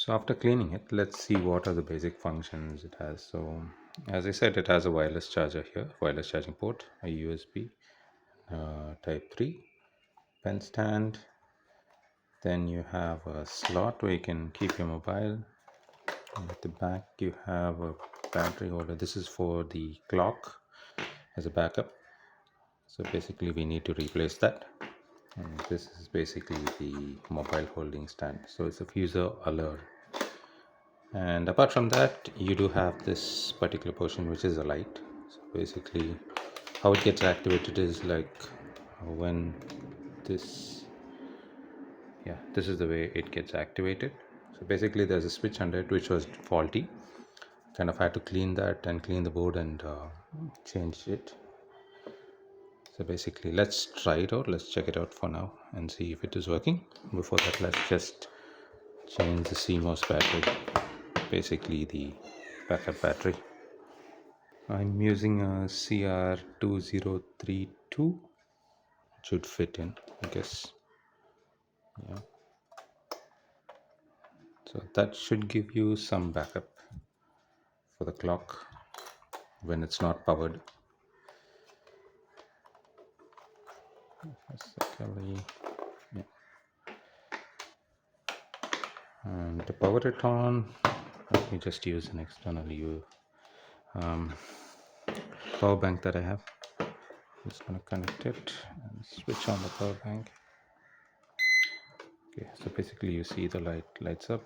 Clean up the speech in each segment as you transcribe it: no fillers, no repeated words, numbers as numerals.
So after cleaning it, let's see what are the basic functions it has. So as I said, it has a wireless charger here, wireless charging port, a USB type 3, pen stand. Then you have a slot where you can keep your mobile. And at the back you have a battery holder. This is for the clock as a backup. So basically we need to replace that. And this is basically the mobile holding stand. So it's a Fuzo Allure. And apart from that, you do have this particular portion which is a light. So basically how it gets activated is like when this this is the way it gets activated. So basically there's a switch under it which was faulty. Kind of had to clean that and clean the board and change it. So basically let's try it out, let's check it out for now and see if it is working. Before that, let's just change the CMOS battery, basically the backup battery. I'm using a CR2032. It should fit in, I guess. Yeah, so that should give you some backup for the clock when it's not powered. Basically, yeah. And to power it on, let me just use an external power bank that I have. Just gonna connect it and switch on the power bank. Okay, so basically you see the light lights up.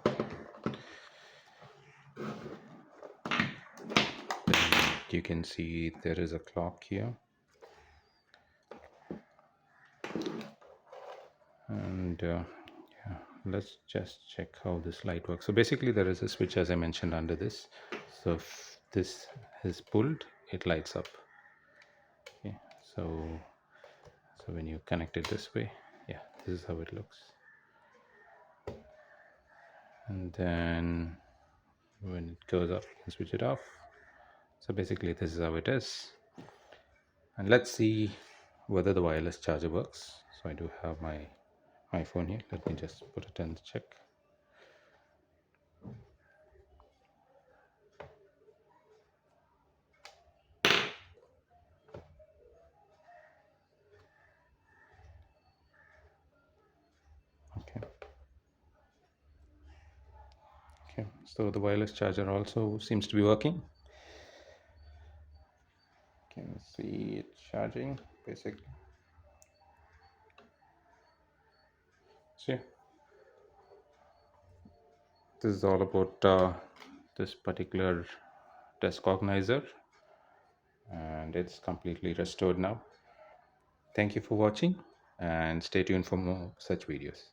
Then you can see there is a clock here, and yeah, let's just check how this light works. So basically there is a switch, as I mentioned, under this. So if this is pulled, it lights up. Okay, so when you connect it this way, yeah, this is how it looks. And then when it goes off, you can switch it off. So basically this is how it is. And let's see whether the wireless charger works. So I do have my iPhone here. Let me just put it in the check. Okay, so the wireless charger also seems to be working. You can see it charging basically. So yeah, this is all about this particular desk organizer, and it's completely restored now. Thank you for watching and stay tuned for more such videos.